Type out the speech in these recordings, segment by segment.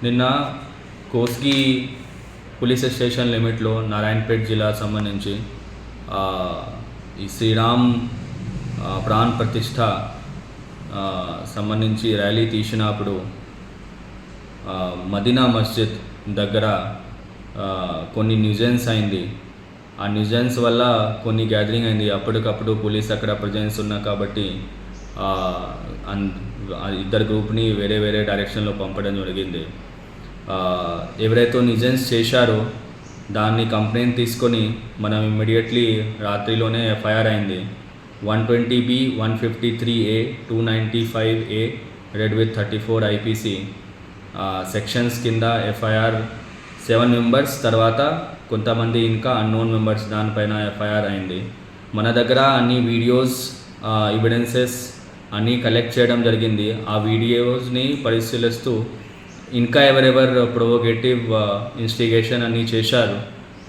నిన్న Kosgi police station లిమిట్లో Narayanpet జిల్లా సంబంధించి ఈ శ్రీరామ్ ప్రాణ్ ప్రతిష్ఠ సంబంధించి ర్యాలీ తీసినప్పుడు మదీనా మస్జిద్ దగ్గర కొన్ని న్యూజెన్స్ అయింది. ఆ న్యూజెన్స్ వల్ల కొన్ని గ్యాదరింగ్ అయింది. అప్పటికప్పుడు పోలీస్ అక్కడ ప్రజెన్స్ ఉన్నా కాబట్టి ఇద్దరు గ్రూప్ని వేరే వేరే డైరెక్షన్లో పంపడం జరిగింది. ఎవరైతే న్యూజెన్స్ చేశారో దాన్ని కంప్లైంట్ తీసుకొని మనం ఇమ్మీడియట్లీ రాత్రిలోనే ఎఫ్ఐఆర్ అయింది. 120B 153A 295A red with 34 IPC sections కింద ఎఫ్ఐఆర్ 7 మెంబర్స్, తర్వాత కొంతమంది ఇంకా అన్నోన్ మెంబర్స్ దానిపైన ఎఫ్ఐఆర్ అయింది. మన దగ్గర అన్ని వీడియోస్ ఎవిడెన్సెస్ అన్నీ కలెక్ట్ చేయడం జరిగింది. ఆ వీడియోస్ని పరిశీలిస్తూ ఇంకా ఎవరెవరు ప్రొవోకేటివ్ ఇన్స్టిగేషన్ అన్నీ చేశారు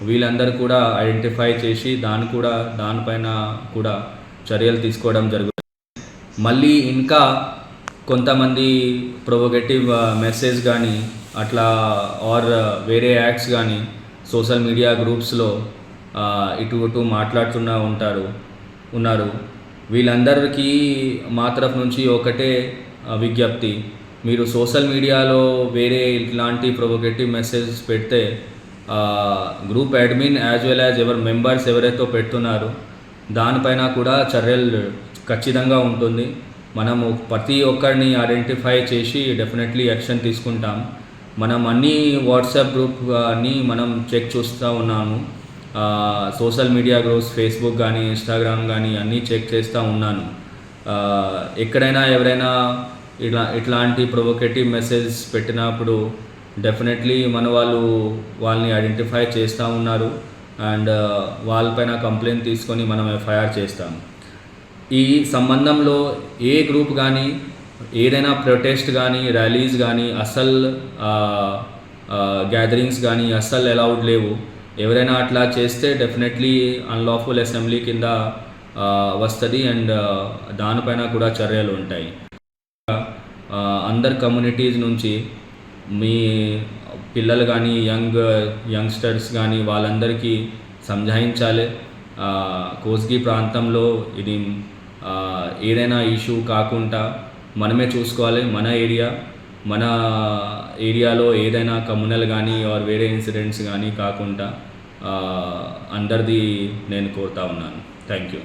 వీళ్ళందరూ కూడా ఐడెంటిఫై చేసి దానిపైన కూడా చర్యలు తీసుకోవడం జరుగుతుంది. మళ్ళీ ఇంకా కొంతమంది ప్రొవోకేటివ్ మెసేజ్ కానీ అట్లా ఆర్ వేరే యాక్ట్స్ కానీ సోషల్ మీడియా గ్రూప్స్లో ఇటు మాట్లాడుతూ ఉన్నారు. వీళ్ళందరికీ మా తరఫు నుంచి ఒకటే విజ్ఞప్తి, మీరు సోషల్ మీడియాలో వేరే ఇట్లాంటి ప్రొవోకేటివ్ మెసేజెస్ పెడితే group admin as well as ఎవరి మెంబర్స్ ఎవరైతే పెడుతున్నారో దానిపైన కూడా చర్యలు ఖచ్చితంగా ఉంటుంది. మనము ప్రతి ఒక్కరిని ఐడెంటిఫై చేసి డెఫినెట్లీ యాక్షన్ తీసుకుంటాం. మనం అన్ని వాట్సాప్ గ్రూప్ని మనం చెక్ చూస్తూ ఉన్నాము. సోషల్ మీడియా గ్రూప్స్ ఫేస్బుక్ కానీ ఇన్స్టాగ్రామ్ కానీ అన్నీ చెక్ చేస్తూ ఉన్నాను. ఎక్కడైనా ఎవరైనా ఇట్లాంటి ప్రొవోకేటివ్ మెసేజ్ పెట్టినప్పుడు డెఫినెట్లీ వాళ్ళని ఐడెంటిఫై చేస్తూ ఉన్నారు అండ్ వాళ్ళపైన కంప్లైంట్ తీసుకొని మనం ఎఫ్ఐఆర్ చేస్తాం. ఈ సంబంధంలో ఏ గ్రూప్ కానీ ఏదైనా ప్రొటెస్ట్ కానీ ర్యాలీస్ కానీ అస్సలు గ్యాదరింగ్స్ కానీ అస్సలు అలౌడ్ లేవు. ఎవరైనా అట్లా చేస్తే డెఫినెట్లీ అన్లాఫుల్ అసెంబ్లీ కింద వస్తుంది అండ్ దానిపైన కూడా చర్యలు ఉంటాయి. అందరు కమ్యూనిటీస్ నుంచి మీ పిల్లలు కానీ యంగ్స్టర్స్ కానీ వాళ్ళందరికీ సంజాయించాలి. కోస్గి ప్రాంతంలో ఇది ఏదైనా ఇష్యూ కాకుండా మనమే చూసుకోవాలి. మన ఏరియాలో ఏదైనా కమ్యూనల్ కానీ ఆర్ వేరే ఇన్సిడెంట్స్ కానీ కాకుండా అందరిది నేను కోరుతా ఉన్నాను. Thank you.